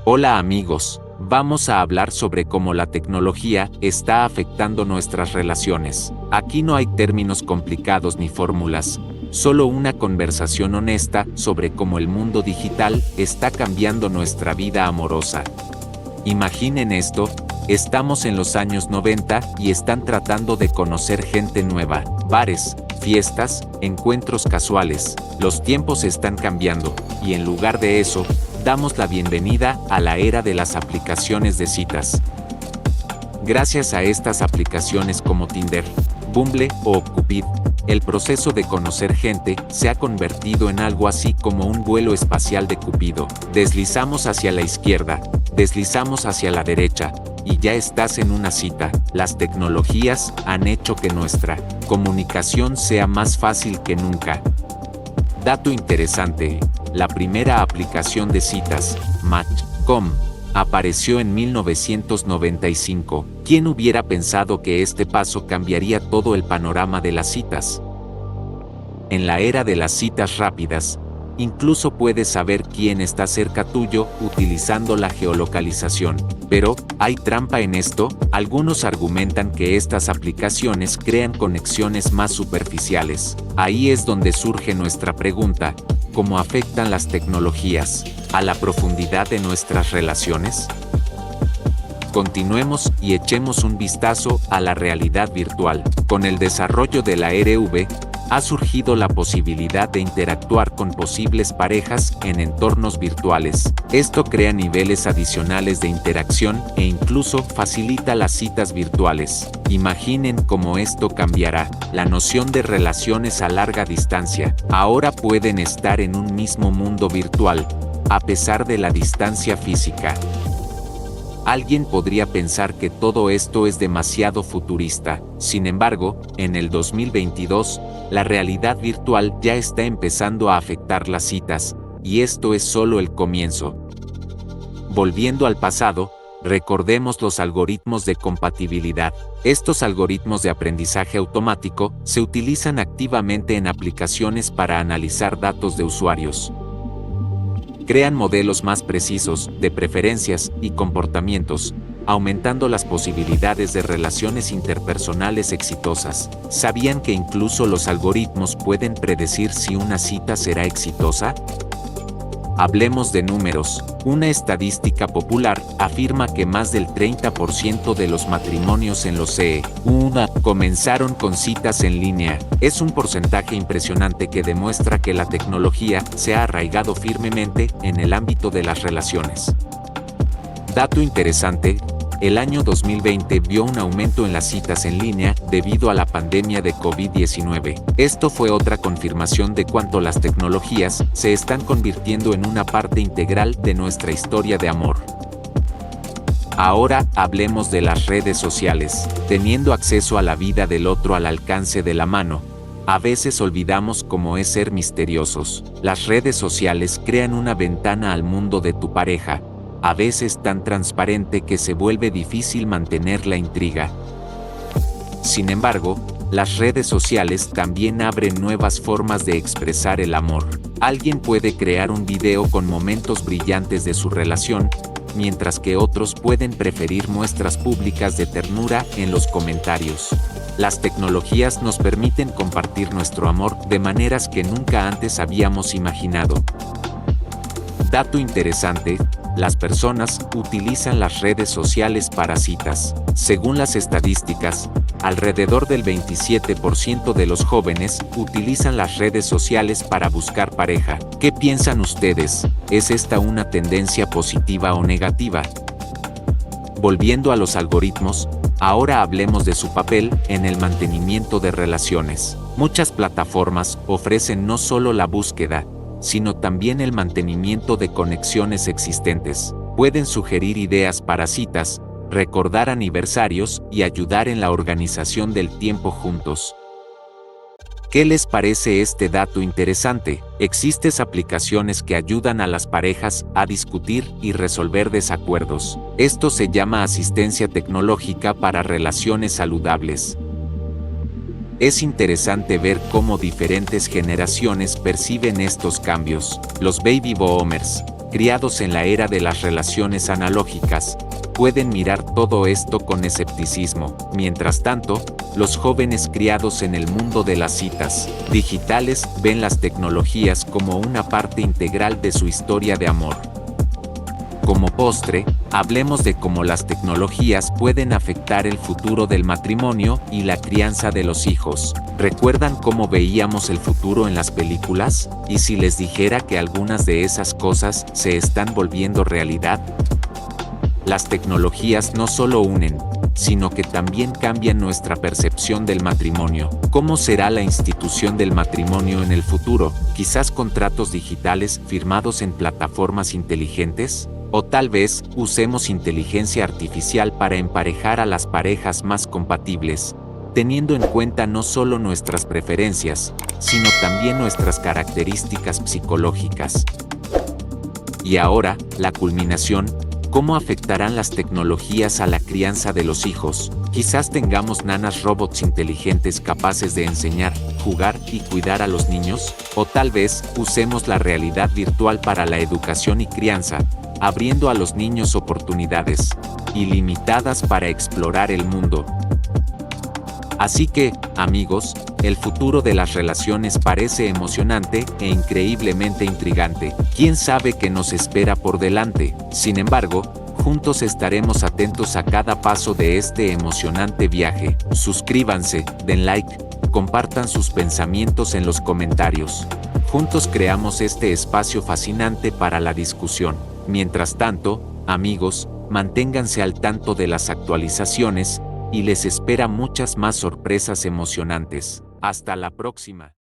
Hola amigos, vamos a hablar sobre cómo la tecnología está afectando nuestras relaciones. Aquí no hay términos complicados ni fórmulas, solo una conversación honesta sobre cómo el mundo digital está cambiando nuestra vida amorosa. Imaginen esto, estamos en los años 90 y están tratando de conocer gente nueva, bares, fiestas, encuentros casuales. Los tiempos están cambiando, y en lugar de eso, damos la bienvenida a la era de las aplicaciones de citas. Gracias a estas aplicaciones como Tinder, Bumble o Cupid, el proceso de conocer gente se ha convertido en algo así como un vuelo espacial de Cupido. Deslizamos hacia la izquierda, deslizamos hacia la derecha, y ya estás en una cita. Las tecnologías han hecho que nuestra comunicación sea más fácil que nunca. Dato interesante, la primera aplicación de citas, Match.com, apareció en 1995. ¿Quién hubiera pensado que este paso cambiaría todo el panorama de las citas? En la era de las citas rápidas, incluso puedes saber quién está cerca tuyo utilizando la geolocalización. Pero, ¿hay trampa en esto? Algunos argumentan que estas aplicaciones crean conexiones más superficiales. Ahí es donde surge nuestra pregunta: ¿cómo afectan las tecnologías a la profundidad de nuestras relaciones? Continuemos y echemos un vistazo a la realidad virtual. Con el desarrollo de la RV, ha surgido la posibilidad de interactuar con posibles parejas en entornos virtuales. Esto crea niveles adicionales de interacción e incluso facilita las citas virtuales. Imaginen cómo esto cambiará la noción de relaciones a larga distancia. Ahora pueden estar en un mismo mundo virtual, a pesar de la distancia física. Alguien podría pensar que todo esto es demasiado futurista. Sin embargo, en el 2022, la realidad virtual ya está empezando a afectar las citas, y esto es solo el comienzo. Volviendo al pasado, recordemos los algoritmos de compatibilidad. Estos algoritmos de aprendizaje automático se utilizan activamente en aplicaciones para analizar datos de usuarios. Crean modelos más precisos de preferencias y comportamientos, aumentando las posibilidades de relaciones interpersonales exitosas. ¿Sabían que incluso los algoritmos pueden predecir si una cita será exitosa? Hablemos de números. Una estadística popular afirma que más del 30% de los matrimonios en los EU comenzaron con citas en línea. Es un porcentaje impresionante que demuestra que la tecnología se ha arraigado firmemente en el ámbito de las relaciones. Dato interesante, el año 2020 vio un aumento en las citas en línea debido a la pandemia de COVID-19. Esto fue otra confirmación de cuánto las tecnologías se están convirtiendo en una parte integral de nuestra historia de amor. Ahora hablemos de las redes sociales. Teniendo acceso a la vida del otro al alcance de la mano, a veces olvidamos cómo es ser misteriosos. Las redes sociales crean una ventana al mundo de tu pareja, a veces tan transparente que se vuelve difícil mantener la intriga. Sin embargo, las redes sociales también abren nuevas formas de expresar el amor. Alguien puede crear un video con momentos brillantes de su relación, mientras que otros pueden preferir muestras públicas de ternura en los comentarios. Las tecnologías nos permiten compartir nuestro amor de maneras que nunca antes habíamos imaginado. Dato interesante, las personas utilizan las redes sociales para citas. Según las estadísticas, alrededor del 27% de los jóvenes utilizan las redes sociales para buscar pareja. ¿Qué piensan ustedes? ¿Es esta una tendencia positiva o negativa? Volviendo a los algoritmos, ahora hablemos de su papel en el mantenimiento de relaciones. Muchas plataformas ofrecen no solo la búsqueda, sino también el mantenimiento de conexiones existentes. Pueden sugerir ideas para citas, recordar aniversarios y ayudar en la organización del tiempo juntos. ¿Qué les parece este dato interesante? Existen aplicaciones que ayudan a las parejas a discutir y resolver desacuerdos. Esto se llama asistencia tecnológica para relaciones saludables. Es interesante ver cómo diferentes generaciones perciben estos cambios. Los baby boomers, criados en la era de las relaciones analógicas, pueden mirar todo esto con escepticismo. Mientras tanto, los jóvenes criados en el mundo de las citas digitales ven las tecnologías como una parte integral de su historia de amor. Como postre, hablemos de cómo las tecnologías pueden afectar el futuro del matrimonio y la crianza de los hijos. ¿Recuerdan cómo veíamos el futuro en las películas? ¿Y si les dijera que algunas de esas cosas se están volviendo realidad? Las tecnologías no solo unen, sino que también cambian nuestra percepción del matrimonio. ¿Cómo será la institución del matrimonio en el futuro? ¿Quizás contratos digitales firmados en plataformas inteligentes? O tal vez usemos inteligencia artificial para emparejar a las parejas más compatibles, teniendo en cuenta no solo nuestras preferencias, sino también nuestras características psicológicas. Y ahora, la culminación. ¿Cómo afectarán las tecnologías a la crianza de los hijos? Quizás tengamos nanas robots inteligentes capaces de enseñar, jugar y cuidar a los niños, o tal vez usemos la realidad virtual para la educación y crianza, abriendo a los niños oportunidades ilimitadas para explorar el mundo. Así que, amigos, el futuro de las relaciones parece emocionante e increíblemente intrigante. ¿Quién sabe qué nos espera por delante? Sin embargo, juntos estaremos atentos a cada paso de este emocionante viaje. Suscríbanse, den like, compartan sus pensamientos en los comentarios. Juntos creamos este espacio fascinante para la discusión. Mientras tanto, amigos, manténganse al tanto de las actualizaciones, y les espera muchas más sorpresas emocionantes. Hasta la próxima.